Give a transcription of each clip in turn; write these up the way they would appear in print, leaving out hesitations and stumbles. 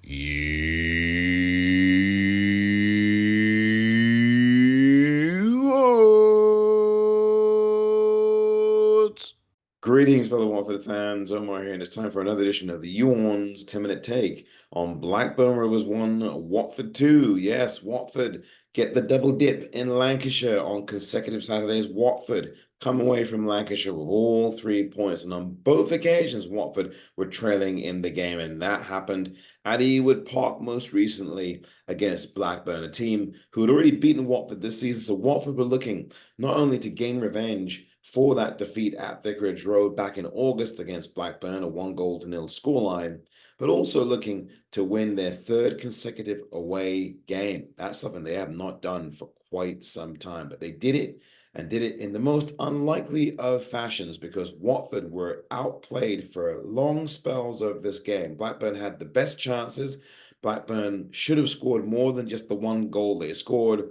Youorns. Greetings, fellow Watford fans. Omar here, and it's time for another edition of the YouOrns 10-minute take on Blackburn Rovers 1, Watford 2. Yes, Watford get the double dip in Lancashire on consecutive Saturdays. Watford come away from Lancashire with all 3 points, and on both occasions, Watford were trailing in the game, and that happened at Ewood Park most recently against Blackburn, a team who had already beaten Watford this season. So Watford were looking not only to gain revenge for that defeat at Vicarage Road back in August against Blackburn, a 1-0 scoreline, but also looking to win their third consecutive away game. That's something they have not done for quite some time, but they did it, and did it in the most unlikely of fashions, because Watford were outplayed for long spells of this game. Blackburn had the best chances. Blackburn should have scored more than just the 1 goal they scored.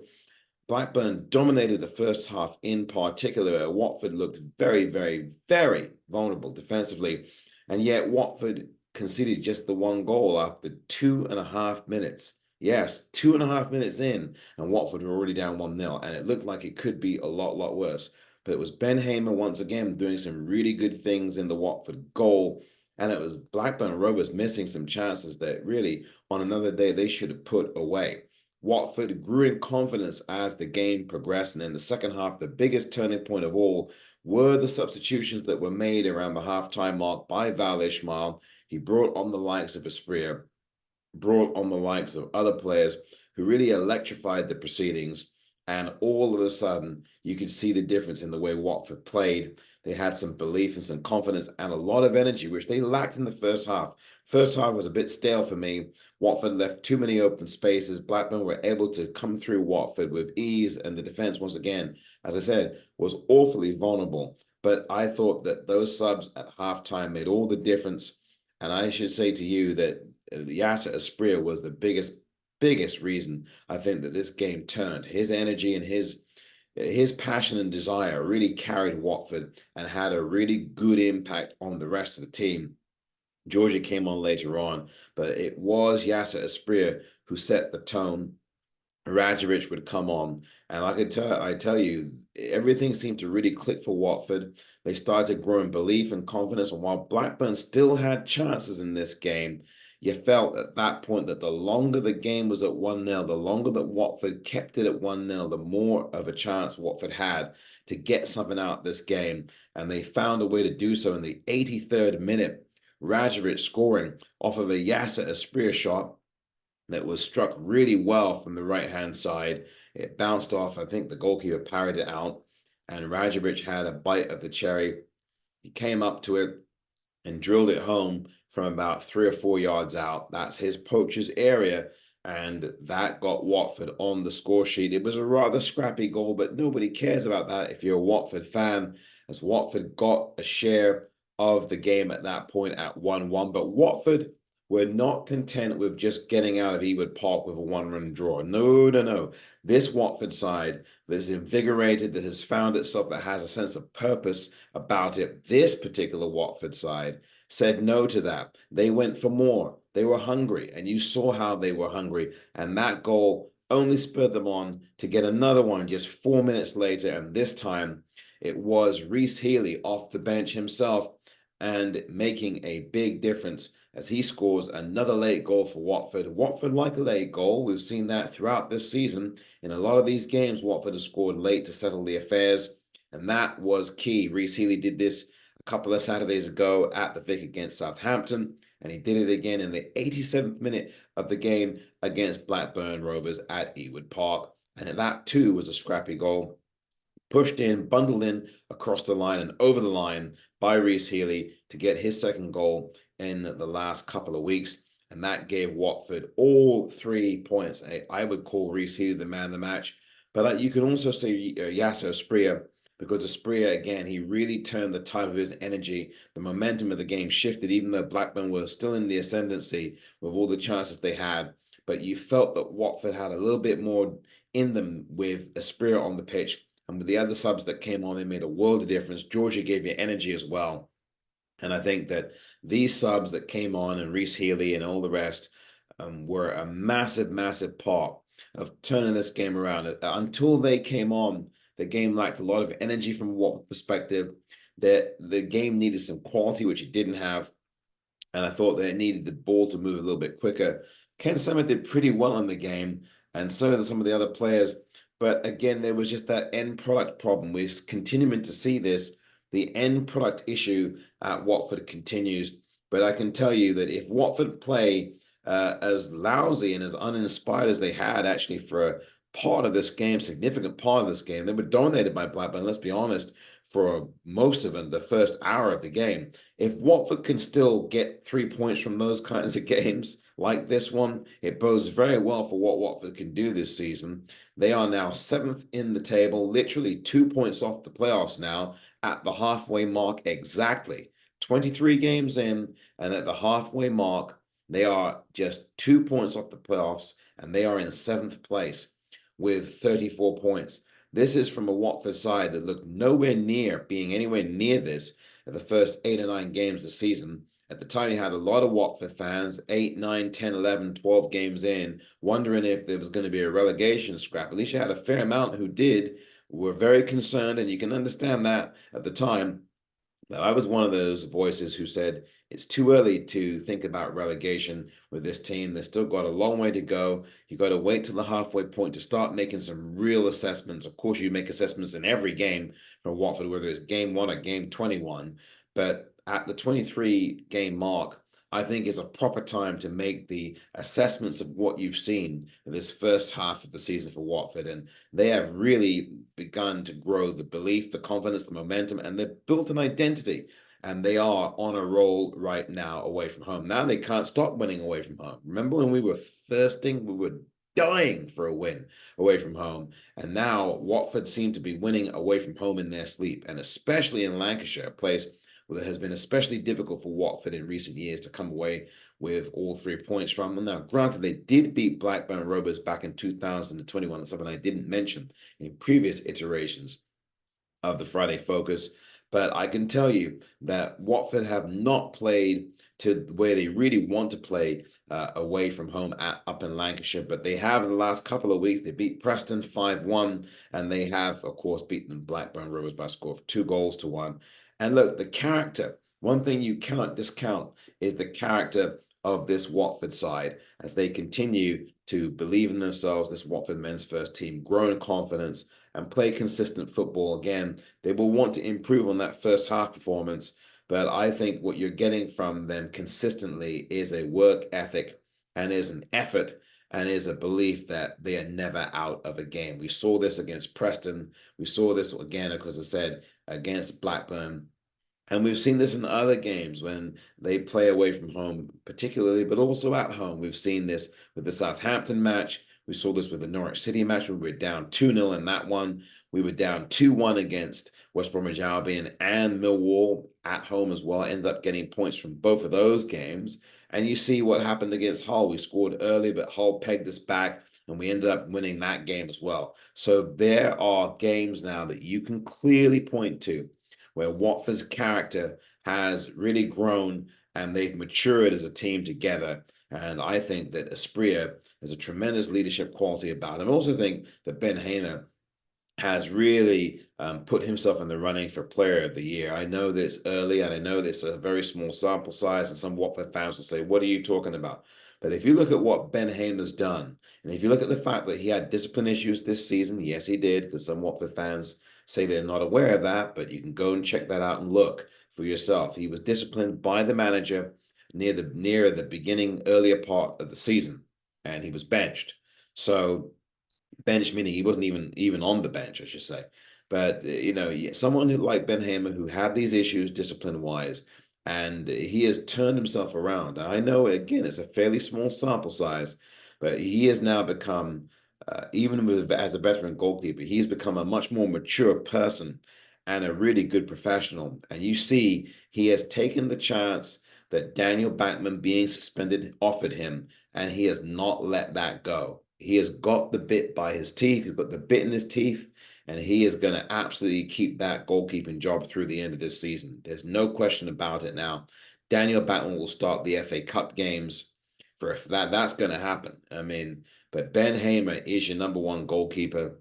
Blackburn dominated the first half in particular. Watford looked very, very, very vulnerable defensively. And yet Watford conceded just the 1 goal after 2.5 minutes. Yes, 2.5 minutes in, and Watford were already down 1-0. And it looked like it could be a lot worse. But it was Ben Hamer once again doing some really good things in the Watford goal. And it was Blackburn Rovers missing some chances that really, on another day, they should have put away. Watford grew in confidence as the game progressed, and in the second half, the biggest turning point of all were the substitutions that were made around the halftime mark by Val Ishmael. He brought on the likes of Asprilla, brought on the likes of other players who really electrified the proceedings. And all of a sudden, you could see the difference in the way Watford played. They had some belief and some confidence and a lot of energy, which they lacked in the first half. First half was a bit stale for me. Watford left too many open spaces. Blackburn were able to come through Watford with ease, and the defense, once again, as I said, was awfully vulnerable. But I thought that those subs at halftime made all the difference. And I should say to you that Yasser Asprilla was the biggest reason I think that this game turned. His energy and his passion and desire really carried Watford and had a really good impact on the rest of the team. Georgia came on later on, but it was Yasser Asprilla who set the tone. Rajovic would come on, and I tell you, everything seemed to really click for Watford. They started growing belief and confidence, and while Blackburn still had chances in this game, you felt at that point that the longer the game was at 1-0, the longer that Watford kept it at 1-0, the more of a chance Watford had to get something out of this game. And they found a way to do so in the 83rd minute. Rajovic scoring off of a Yasser Asprilla shot that was struck really well from the right-hand side. It bounced off. I think the goalkeeper parried it out, and Rajovic had a bite of the cherry. He came up to it and drilled it home from about 3 or 4 yards out. That's his poacher's area, and that got Watford on the score sheet. It was a rather scrappy goal, but nobody cares about that if you're a Watford fan, as Watford got a share of the game at that point at 1-1. But Watford were not content with just getting out of Ewood Park with a 1-run draw. No. This Watford side that is invigorated, that has found itself, that has a sense of purpose about it, this particular Watford side said no to that. They went for more. They were hungry, and you saw how they were hungry. And that goal only spurred them on to get another one just 4 minutes later. And this time it was Reece Healy off the bench himself and making a big difference as he scores another late goal for Watford. Watford like a late goal. We've seen that throughout this season. In a lot of these games, Watford has scored late to settle the affairs, and that was key. Reece Healy did this a couple of Saturdays ago at the Vic against Southampton, and he did it again in the 87th minute of the game against Blackburn Rovers at Ewood Park. And that too was a scrappy goal, pushed in, bundled in across the line and over the line by Reece Healy to get his second goal in the last couple of weeks. And that gave Watford all 3 points. I would call Reece Healy the man of the match. But you can also say Yasser Asprilla, because Asprilla, again, he really turned the tide of his energy. The momentum of the game shifted, even though Blackburn was still in the ascendancy with all the chances they had. But you felt that Watford had a little bit more in them with Asprilla on the pitch. And with the other subs that came on, they made a world of difference. Georgia gave you energy as well. And I think that these subs that came on, and Reece Healy and all the rest, were a massive, massive part of turning this game around. Until they came on, the game lacked a lot of energy from what perspective. That the game needed some quality, which it didn't have, and I thought that it needed the ball to move a little bit quicker. Ken Summit did pretty well in the game, and so did some of the other players. But again, there was just that end product problem. We're continuing to see this. The end product issue at Watford continues. But I can tell you that if Watford play as lousy and as uninspired as they had actually for a part of this game, significant part of this game, they were dominated by Blackburn, let's be honest, for most of it, the first hour of the game. If Watford can still get 3 points from those kinds of games like this one, it bodes very well for what Watford can do this season. They are now seventh in the table, literally 2 points off the playoffs now at the halfway mark exactly. 23 games in, and at the halfway mark, they are just 2 points off the playoffs, and they are in seventh place with 34 points. This is from a Watford side that looked nowhere near being anywhere near this at the first 8 or 9 games of the season. At the time, you had a lot of Watford fans, 8, 9, 10, 11, 12 games in, wondering if there was going to be a relegation scrap. At least you had a fair amount who did, were very concerned, and you can understand that at the time. But I was one of those voices who said it's too early to think about relegation with this team. They've still got a long way to go. You got to wait till the halfway point to start making some real assessments. Of course, you make assessments in every game for Watford, whether it's game 1 or game 21. But at the 23 game mark, I think is a proper time to make the assessments of what you've seen in this first half of the season for Watford. And they have really begun to grow the belief, the confidence, the momentum, and they've built an identity. And they are on a roll right now away from home. Now they can't stop winning away from home. Remember when we were thirsting, we were dying for a win away from home. And now Watford seem to be winning away from home in their sleep, and especially in Lancashire, a place where it has been especially difficult for Watford in recent years to come away with all 3 points from them. Now, granted, they did beat Blackburn Rovers back in 2021, something I didn't mention in previous iterations of the Friday Focus. But I can tell you that Watford have not played to where they really want to play away from home up in Lancashire. But they have in the last couple of weeks. They beat Preston 5-1, and they have, of course, beaten Blackburn Rovers by a score of 2 goals to 1. And look, the character, one thing you cannot discount is the character of this Watford side as they continue to believe in themselves, this Watford men's first team, grow in confidence and play consistent football. Again, they will want to improve on that first half performance, but I think what you're getting from them consistently is a work ethic and is an effort and is a belief that they are never out of a game. We saw this against Preston. We saw this again, as I said, against Blackburn. And we've seen this in other games when they play away from home, particularly, but also at home. We've seen this with the Southampton match. We saw this with the Norwich City match where we were down 2-0 in that one. We were down 2-1 against West Bromwich Albion and Millwall at home as well. Ended up getting points from both of those games. And you see what happened against Hull. We scored early, but Hull pegged us back, and we ended up winning that game as well. So there are games now that you can clearly point to where Watford's character has really grown and they've matured as a team together. And I think that Asprilla has a tremendous leadership quality about him. I also think that Ben Hamer has really put himself in the running for Player of the Year. I know that it's early, and I know that it's a very small sample size, and some Watford fans will say, what are you talking about? But if you look at what Ben Hamer's done, and if you look at the fact that he had discipline issues this season, yes, he did, because some Watford fans say they're not aware of that, but you can go and check that out and look for yourself. He was disciplined by the manager near the beginning, earlier part of the season, and he was benched. So bench meaning he wasn't even on the bench, I should say. But someone who like Ben Hamer who had these issues discipline wise, and he has turned himself around. I know again it's a fairly small sample size, but he has now become even with as a veteran goalkeeper, he's become a much more mature person and a really good professional. And you see, he has taken the chance that Daniel Backman being suspended offered him, and he has not let that go. He has got the bit by his teeth. He's got the bit in his teeth, and he is going to absolutely keep that goalkeeping job through the end of this season. There's no question about it now. Daniel Backman will start the FA Cup games for if that's going to happen. I mean, but Ben Hamer is your number one goalkeeper.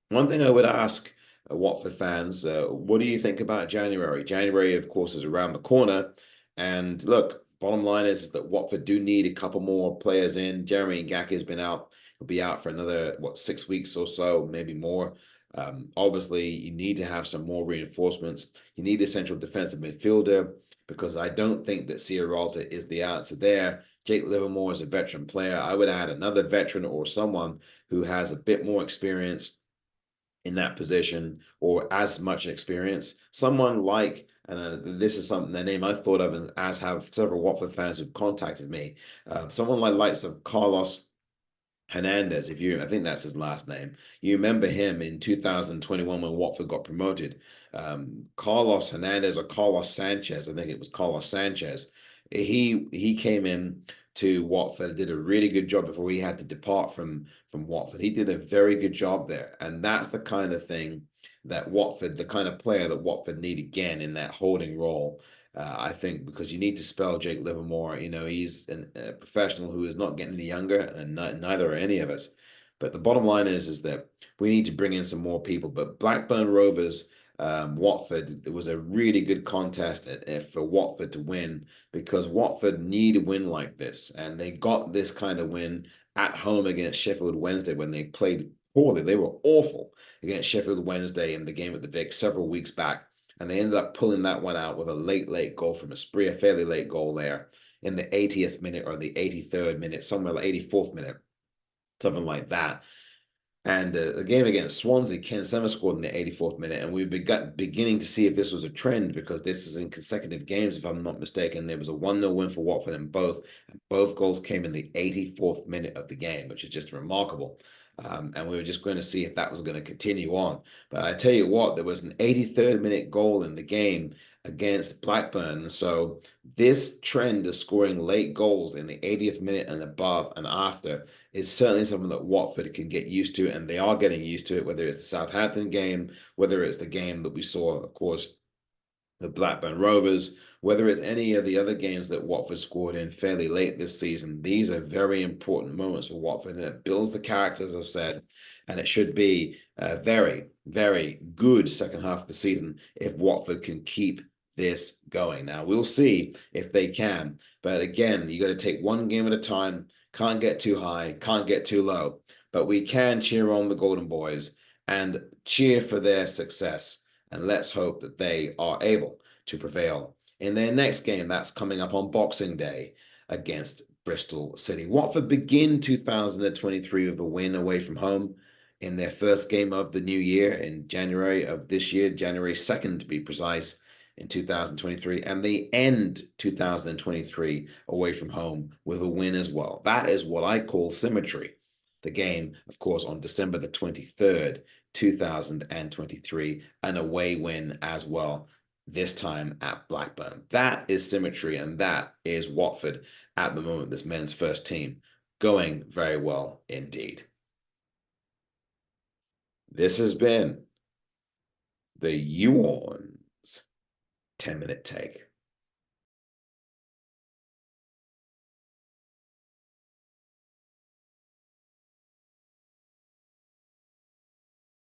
One thing I would ask Watford fans, what do you think about January? January, of course, is around the corner. And look, bottom line is that Watford do need a couple more players in. Jeremy Ngaki has been out. He'll be out for another, 6 weeks or so, maybe more. Obviously, you need to have some more reinforcements. You need a central defensive midfielder because I don't think that Ciaralta is the answer there. Jake Livermore is a veteran player. I would add another veteran or someone who has a bit more experience in that position or as much experience. Someone like, and this is something the name I thought of as have several Watford fans who've contacted me. Someone like likes of Carlos Hernandez, I think that's his last name. You remember him in 2021 when Watford got promoted. Carlos Hernandez or Carlos Sanchez, I think it was Carlos Sanchez. He came in to Watford, did a really good job before he had to depart from Watford. He did a very good job there, and that's the kind of thing that Watford, the kind of player that Watford need again in that holding role. I think because you need to spell Jake Livermore. He's a professional who is not getting any younger, and neither are any of us. But the bottom line is that we need to bring in some more people. But Blackburn Rovers, Watford, it was a really good contest for Watford to win because Watford need a win like this, and they got this kind of win at home against Sheffield Wednesday when they played poorly. They were awful against Sheffield Wednesday in the game at the Vic several weeks back. And they ended up pulling that one out with a late goal from Esprit, a fairly late goal there in the 80th minute or the 83rd minute, somewhere like 84th minute, something like that. And the game against Swansea, Ken Sema scored in the 84th minute, and we were beginning to see if this was a trend because this is in consecutive games, if I'm not mistaken. There was a 1-0 win for Watford in both, and both goals came in the 84th minute of the game, which is just remarkable. And we were just going to see if that was going to continue on. But I tell you what, there was an 83rd minute goal in the game against Blackburn. So this trend of scoring late goals in the 80th minute and above and after is certainly something that Watford can get used to, and they are getting used to it, whether it's the Southampton game, whether it's the game that we saw, of course, the Blackburn Rovers, whether it's any of the other games that Watford scored in fairly late this season. These are very important moments for Watford, and it builds the character, as I've said, and it should be a very, very good second half of the season if Watford can keep this going. Now, we'll see if they can, but again, you got to take one game at a time. Can't get too high, can't get too low, but we can cheer on the Golden Boys and cheer for their success. And let's hope that they are able to prevail in their next game. That's coming up on Boxing Day against Bristol City. Watford begin 2023 with a win away from home in their first game of the new year in January of this year, January 2nd to be precise, in 2023, and they end 2023 away from home with a win as well. That is what I call symmetry. The game, of course, on December the 23rd, 2023, an away win as well, this time at Blackburn. That is symmetry, and that is Watford at the moment, this men's first team, going very well indeed. This has been the YouOrns 10-minute take.